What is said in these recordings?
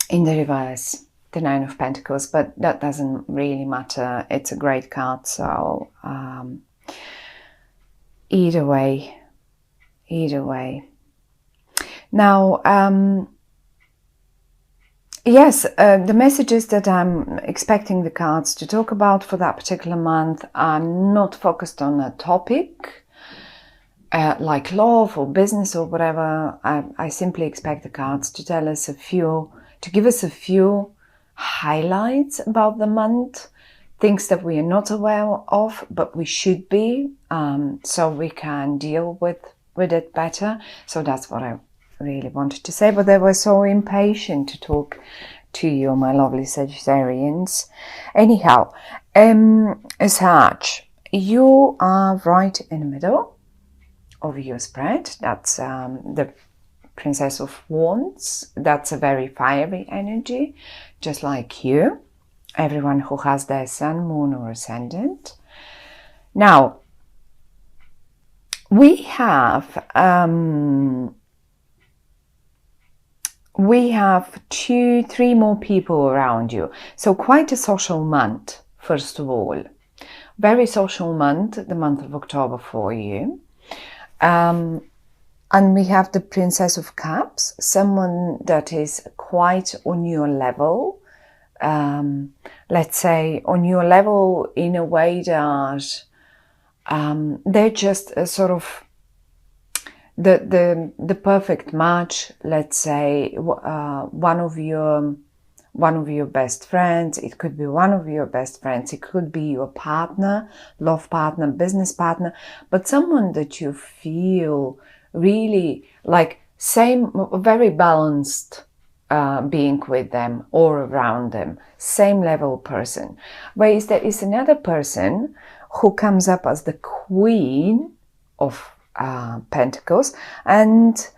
in the reverse, the Nine of Pentacles, but that doesn't really matter. It's a great card, so either way. Now, yes, the messages that I'm expecting the cards to talk about for that particular month are not focused on a topic like love or business or whatever. I simply expect the cards to tell us to give us a few highlights about the month, things that we are not aware of, but we should be, so we can deal with it better. So that's what I really wanted to say, but they were so impatient to talk to you, my lovely Sagittarians. Anyhow, Sag, you are right in the middle of your spread. That's the Princess of Wands. That's a very fiery energy, just like you, everyone who has their sun, moon or ascendant. Now, we have 2-3 more people around you, so quite a social month. First of all, very social month, the month of October for you. And we have the Princess of Cups, someone that is quite on your level, let's say on your level in a way that they're just a sort of the perfect match. Let's say one of your best friends. It could be one of your best friends. It could be your partner, love partner, business partner, but someone that you feel really like very balanced being with them or around them, same level person. Whereas there is another person who comes up as the Queen of Pentacles, and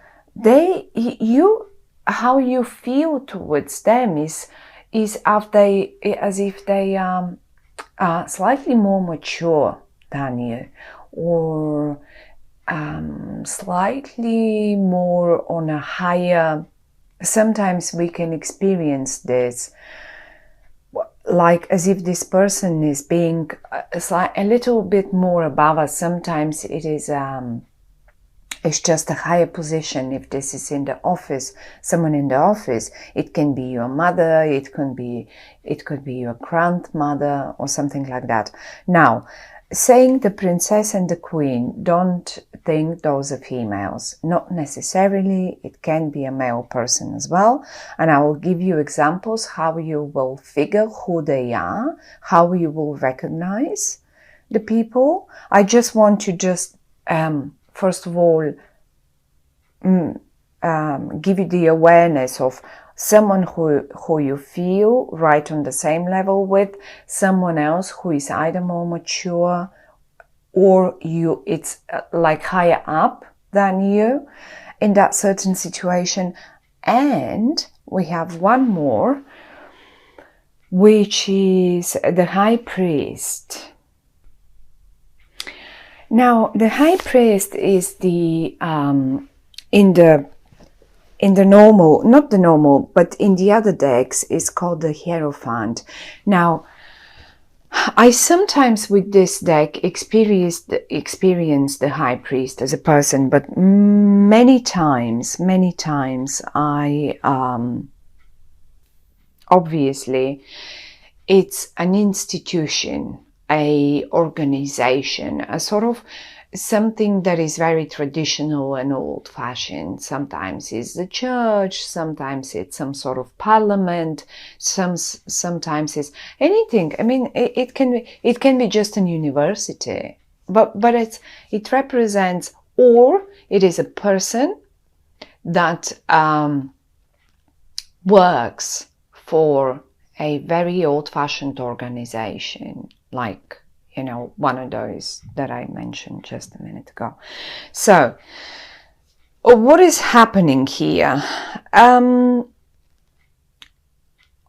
how you feel towards them is as if they are slightly more mature than you, or slightly more on a higher. Sometimes we can experience this like as if this person is being a little bit more above us. Sometimes it is it's just a higher position. If this is in the office, someone in the office, it can be your mother, it could be your grandmother or something like that. Now, saying the princess and the queen, don't think those are females. Not necessarily. It can be a male person as well. And I will give you examples how you will figure who they are, how you will recognize the people. I just want to first of all, give you the awareness of someone who you feel right on the same level with, someone else who is either more mature or it's like higher up than you in that certain situation. And we have one more, which is the High Priest. Now, the High Priest is in the normal, not the normal, but in the other decks is called the Hierophant. Now, I sometimes with this deck experience the High Priest as a person, but many times I obviously it's an institution, a organization, a sort of something that is very traditional and old-fashioned. Sometimes it's the church, sometimes it's some sort of parliament, sometimes it's anything. I mean, it can be just a university, but it represents, or it is a person that works for a very old-fashioned organization, like, you know, one of those that I mentioned just a minute ago. So, what is happening here?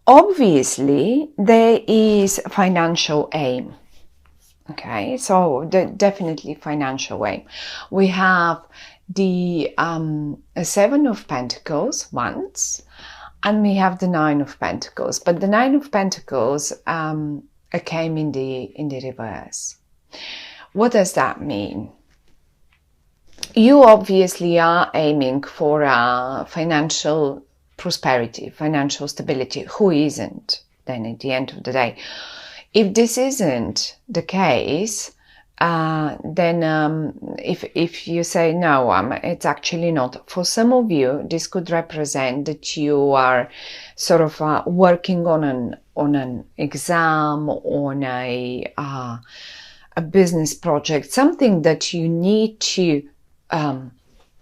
Obviously, there is financial aim. Okay, so definitely financial aim. We have the Seven of Pentacles once, And we have the Nine of Pentacles, but the Nine of Pentacles came in the reverse. What does that mean? You obviously are aiming for financial prosperity, financial stability. Who isn't? Then at the end of the day, if this isn't the case, then if you say no, it's actually not. For some of you, this could represent that you are sort of working on an exam, on a business project, something that you need to,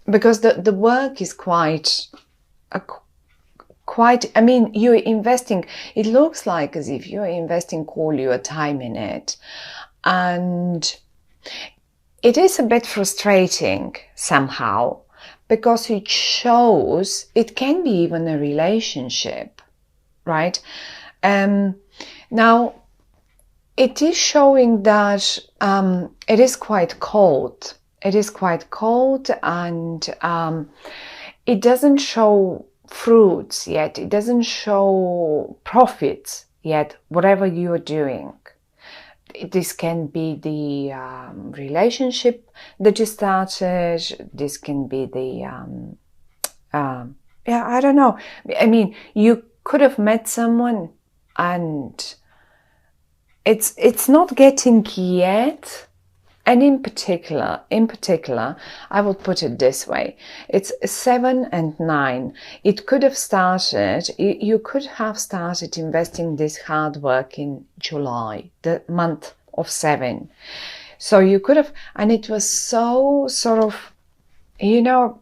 because the work is quite. I mean, you're investing. It looks like as if you're investing all your time in it, and it is a bit frustrating somehow, because it shows it can be even a relationship, right? Now, it is showing that it is quite cold. It is quite cold, and it doesn't show fruits yet. It doesn't show profits yet, whatever you're doing. This can be the relationship that you started. This can be the, yeah, I don't know. I mean, you could have met someone and it's not getting yet. And in particular, I would put it this way. It's 7 and 9. It could have started, you could have started investing this hard work in July, the month of 7. So you could have, and it was so sort of, you know,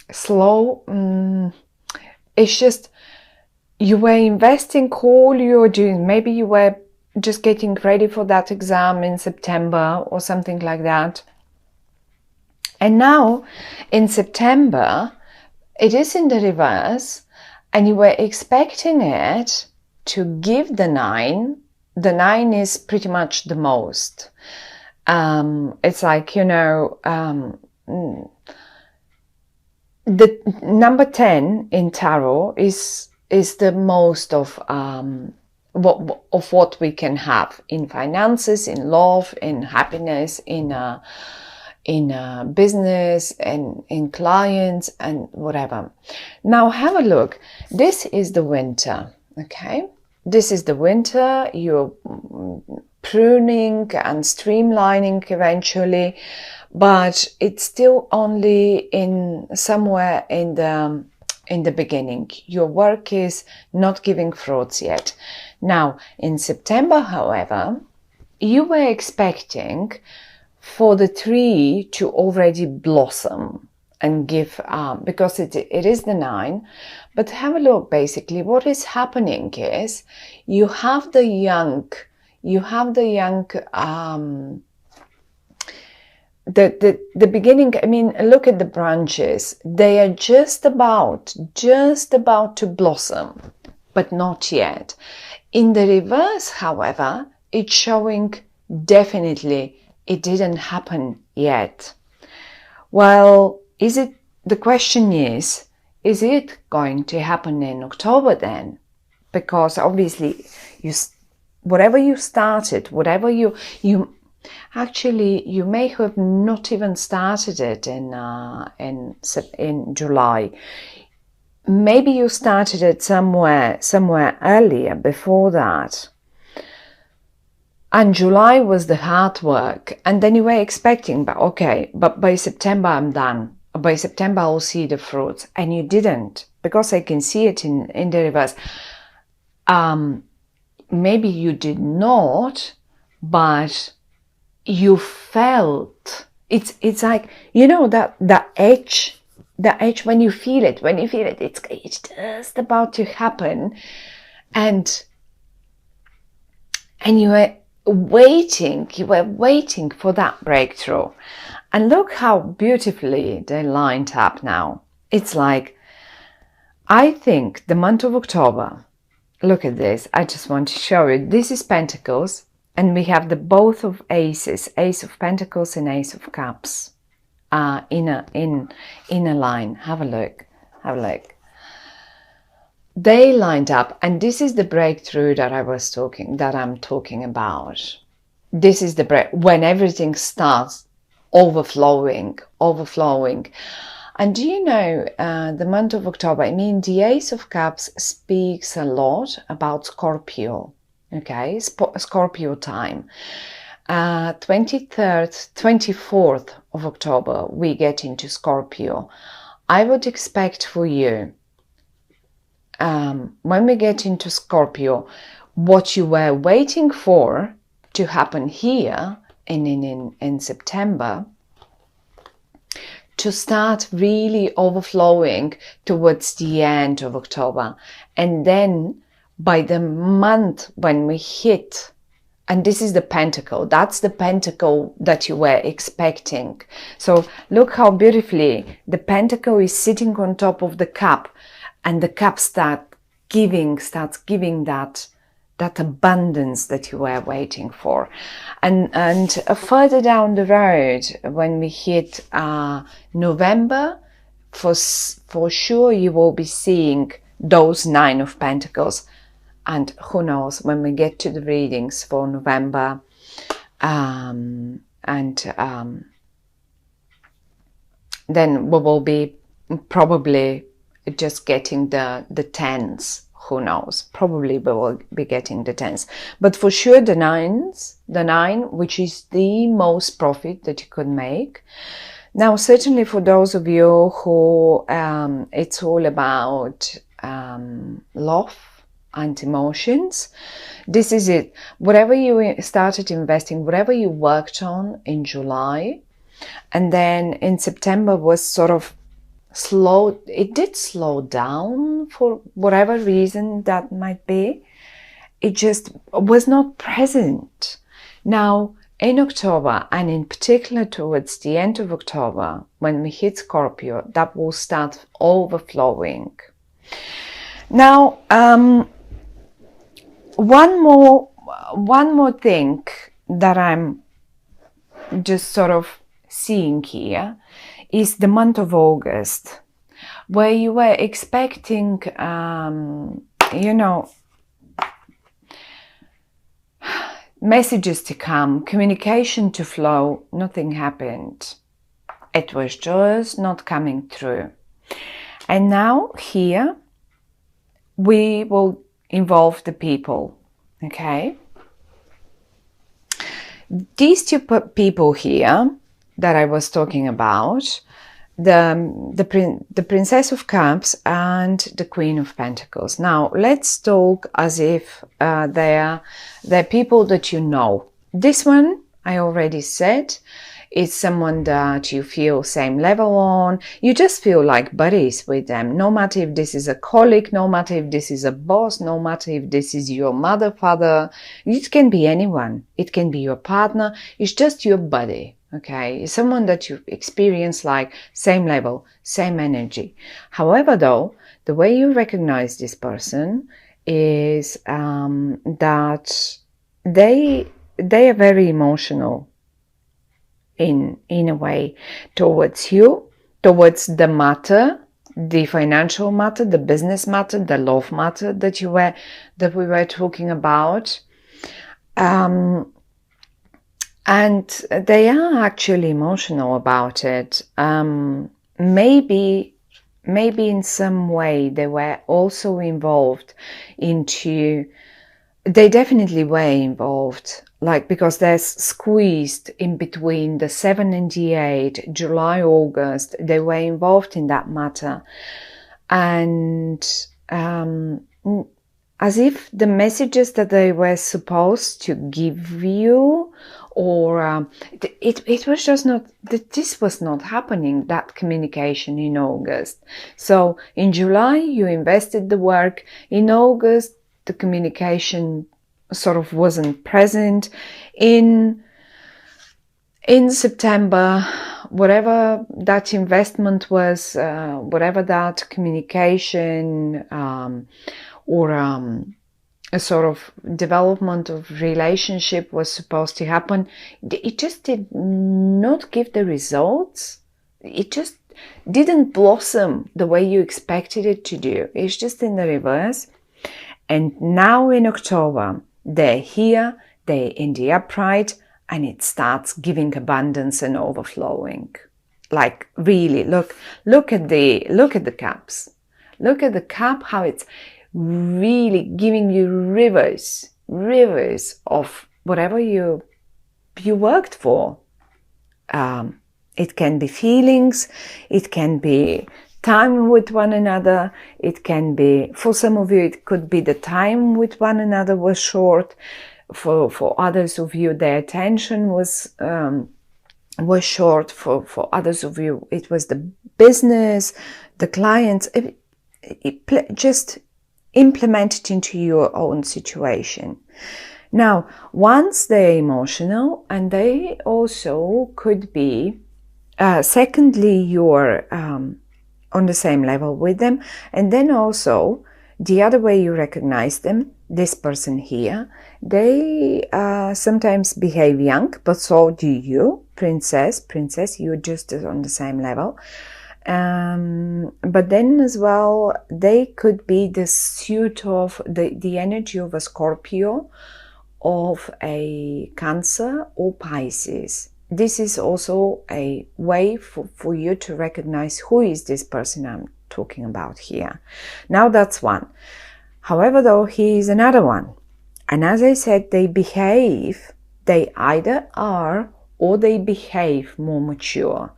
slow. It's just, you were investing all you're doing. Maybe you were just getting ready for that exam in September or something like that. And now in September, it is in the reverse, and you were expecting it to give the 9. The 9 is pretty much the most. It's like, you know, the number 10 in tarot is the most of what we can have in finances, in love, in happiness, in business, and in clients, and whatever. Now have a look. This is the winter, okay? This is the winter. You're pruning and streamlining eventually, but it's still only in somewhere in the beginning. Your work is not giving fruits yet. Now, in September, however, you were expecting for the tree to already blossom and give, because it is the 9. But have a look, basically, what is happening is you have the young, the beginning. I mean, look at the branches. They are just about to blossom, but not yet. In the reverse, however, it's showing definitely it didn't happen yet. Well, the question is it going to happen in October then? Because obviously whatever you started, whatever you actually, you may have not even started it in July. Maybe you started it somewhere earlier before that. And July was the hard work. And then you were expecting, but by September I'm done. By September I'll see the fruits. And you didn't, because I can see it in the reverse. Maybe you did not, but you felt, it's like, you know, that edge, when you feel it, it's just about to happen, and you were waiting for that breakthrough. And look how beautifully they lined up now. It's like, I think the month of October, look at this, I just want to show you, this is Pentacles, and we have the both of aces, Ace of Pentacles and Ace of Cups. In a line. Have a look. they lined up, and this is the breakthrough that I'm talking about. This is the break when everything starts overflowing. And do you know, the month of October, I mean, the Ace of Cups speaks a lot about Scorpio, okay, Scorpio time. 23rd, 24th of October, we get into Scorpio. I would expect for you, when we get into Scorpio, what you were waiting for to happen here in September, to start really overflowing towards the end of October. And then by the month when we hit, and this is the pentacle, that's the pentacle that you were expecting. So look how beautifully the pentacle is sitting on top of the cup, and the cup starts giving that abundance that you were waiting for. And further down the road, when we hit November, for sure you will be seeing those 9 of Pentacles. And who knows, when we get to the readings for November, then we will be probably just getting the 10s. Who knows? Probably we will be getting the 10s. But for sure the 9, which is the most profit that you could make. Now, certainly for those of you who it's all about love and emotions, this is it. Whatever you started investing, whatever you worked on in July, and then in September was sort of it did slow down for whatever reason that might be. It just was not present. Now, in October, and in particular towards the end of October, when we hit Scorpio, that will start overflowing. Now, one more thing that I'm just sort of seeing here is the month of August, where you were expecting, messages to come, communication to flow. Nothing happened. It was just not coming through. And now here, we will involve the people, okay? These 2 people here that I was talking about, the Princess of Cups and the Queen of Pentacles. Now, let's talk as if they're people that you know. This one, I already said, is someone that you feel same level on. You just feel like buddies with them. No matter if this is a colleague, no matter if this is a boss, no matter if this is your mother, father. It can be anyone. It can be your partner. It's just your buddy. Okay, someone that you experience like same level, same energy. However, though, the way you recognize this person is that they are very emotional in a way towards you, towards the matter, the financial matter, the business matter, the love matter that we were talking about. And they are actually emotional about it. Maybe in some way they were also involved they definitely were involved, like, because they're squeezed in between the 7 and the 8, July, August, they were involved in that matter. And as if the messages that they were supposed to give you, or it was just not, this was not happening, that communication in August. So in July you invested the work, in August the communication sort of wasn't present. In September, whatever that investment was, whatever that communication or a sort of development of relationship was supposed to happen, it just did not give the results. It just didn't blossom the way you expected it to do. It's just in the reverse. And now in October, they're here, they're in the upright, and it starts giving abundance and overflowing. Like really, look at the cups. Look at the cup, how it's really giving you rivers of whatever you worked for. It can be feelings, it can be time with one another, it can be, for some of you, it could be the time with one another was short. For others of you, their attention was short. For others of you, it was the business, the clients. Just implement it into your own situation. Now, once they're emotional, and they also could be, secondly, you're on the same level with them, and then also the other way you recognize them, this person here, they sometimes behave young, but so do you, princess, you're just on the same level. But then as well, they could be the suit of the energy of a Scorpio, of a Cancer or Pisces. This is also a way for you to recognize who is this person I'm talking about here. Now that's one. However, though, he is another one. And as I said, they either are or they behave more mature,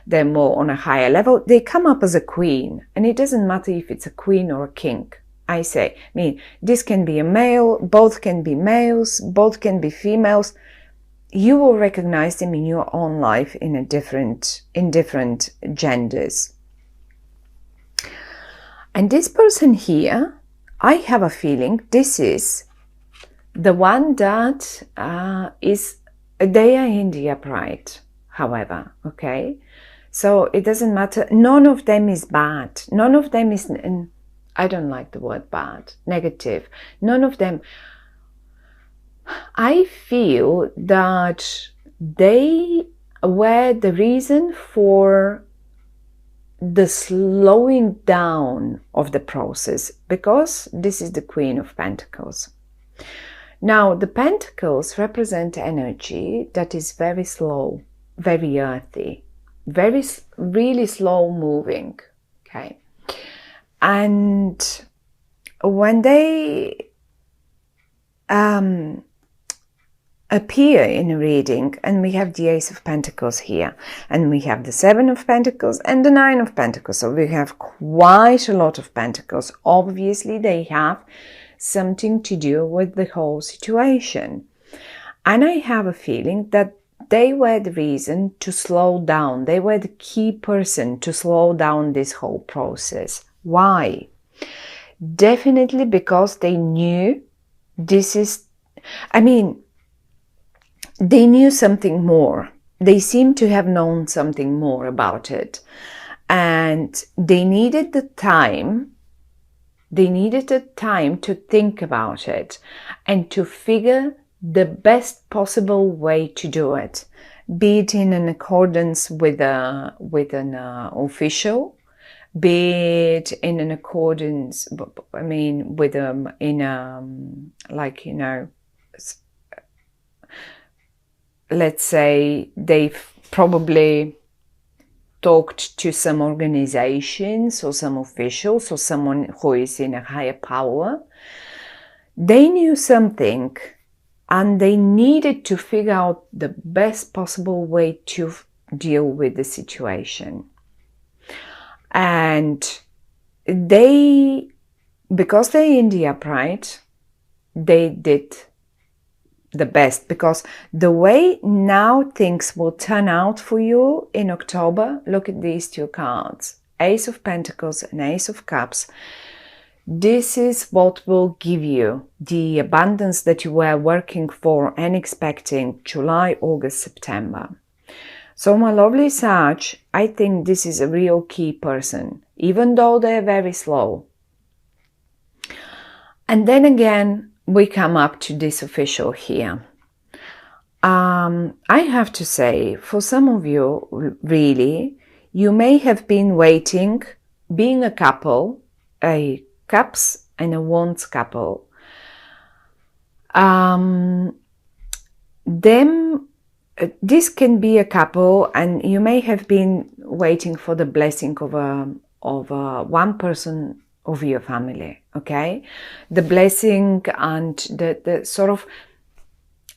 they're more on a higher level. They come up as a queen, and it doesn't matter if it's a queen or a king. I mean, this can be a male, both can be males, both can be females. You will recognize them in your own life in different genders. And this person here, I have a feeling this is the one that they are in the upright, however, okay? So it doesn't matter. None of them is bad. None of them is, I don't like the word bad, negative. None of them. I feel that they were the reason for the slowing down of the process, because this is the Queen of Pentacles. Now, the Pentacles represent energy that is very slow, very earthy, really slow moving, okay? And when they appear in a reading, and we have the Ace of Pentacles here, and we have the Seven of Pentacles and the Nine of Pentacles, so we have quite a lot of Pentacles. Obviously, they have something to do with the whole situation. And I have a feeling that they were the reason to slow down. They were the key person to slow down this whole process. Why? Definitely because they knew they knew something more. They seem to have known something more about it. And they needed the time. They needed the time to think about it and to figure the best possible way to do it, be it in an accordance with an official, be it in an accordance, with let's say they've probably talked to some organizations or some officials or someone who is in a higher power. They knew something and they needed to figure out the best possible way to deal with the situation. And because they're in the upright, they did the best, because the way now things will turn out for you in October, look at these two cards, Ace of Pentacles and Ace of Cups. This is what will give you the abundance that you were working for and expecting July, August, September. So my lovely Sag, I think this is a real key person, even though they're very slow. And then again, we come up to this official here. I have to say, for some of you, really, you may have been waiting, being a couple, a cups and a wands couple. This can be a couple, and you may have been waiting for the blessing of one person of your family. Okay, the blessing and the sort of,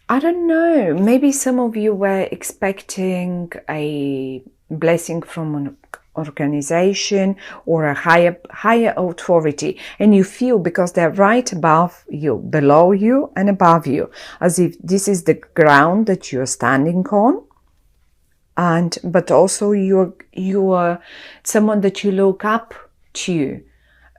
I don't know, maybe some of you were expecting a blessing from an organization or a higher authority, and you feel, because they're right above you, below you and above you, as if this is the ground that you're standing on, but also you're someone that you look up to,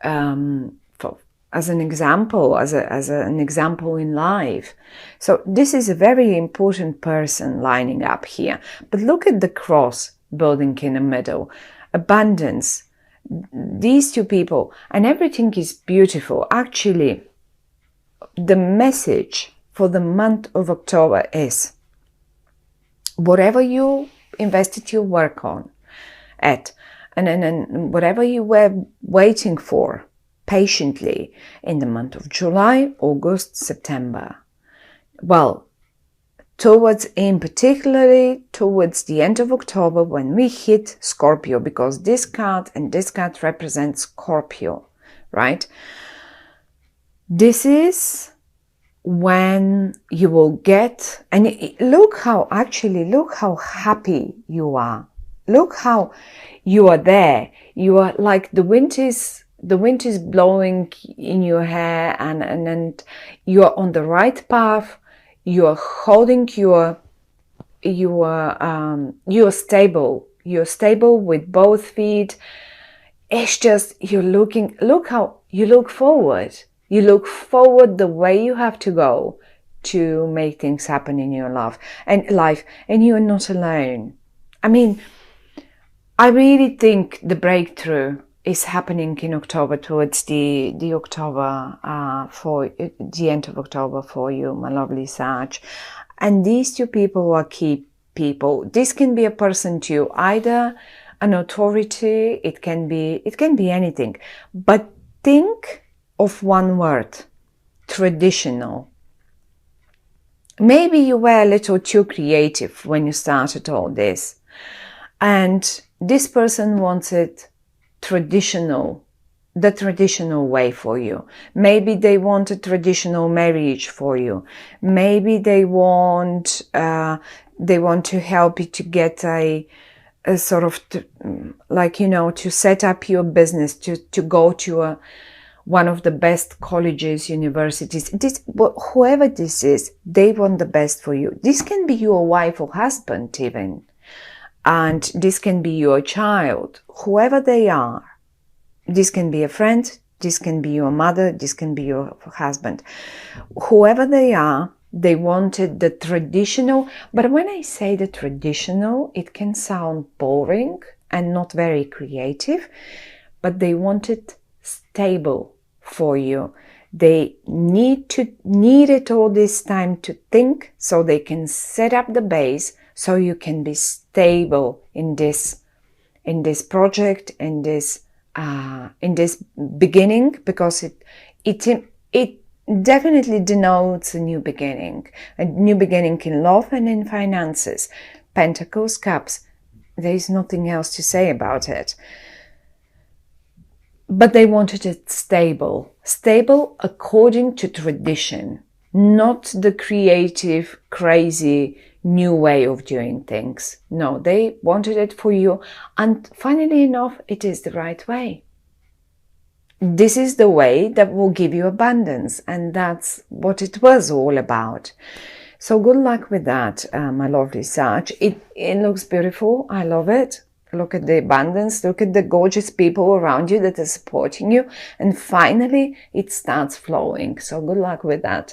as an example, as an example in life. So this is a very important person lining up here. But look at the cross building in the middle. Abundance. These two people, and everything is beautiful. Actually, the message for the month of October is, whatever you invested your work on and whatever you were waiting for patiently in the month of July, August, September, well, particularly towards the end of October, when we hit Scorpio, because this card and this card represents Scorpio, right? This is when you will get, and look how happy you are. Look how you are there. You are like the wind is blowing in your hair, and you are on the right path. You are holding you're stable. You're stable with both feet. It's just, look how you look forward. You look forward the way you have to go to make things happen in your life, and you're not alone. I mean, I really think the breakthrough is happening in October, towards the October, for the end of October for you, my lovely Sag. And these two people are key people. This can be a person too, either an authority, it can be anything. But think of one word: traditional. Maybe you were a little too creative when you started all this, and this person wanted the traditional way for you. Maybe they want a traditional marriage for you. Maybe they want to help you to get a sort of, to set up your business, to go to one of the best colleges, universities. Whoever this is, they want the best for you. This can be your wife or husband even. And this can be your child, whoever they are. This can be a friend, this can be your mother, this can be your husband. Whoever they are, they wanted the traditional. But when I say the traditional, it can sound boring and not very creative, but they wanted stable for you. They needed all this time to think, so they can set up the base, so you can be stable in this project, in this beginning, because it definitely denotes a new beginning in love and in finances. Pentacles, cups. There is nothing else to say about it. But they wanted it stable according to tradition, not the creative, crazy, new way of doing things. No, they wanted it for you, and funnily enough, it is the right way. This is the way that will give you abundance, and that's what it was all about. So good luck with that, my lovely Sag. It looks beautiful. I love it. Look at the abundance. Look at the gorgeous people around you that are supporting you. And finally, it starts flowing. So good luck with that.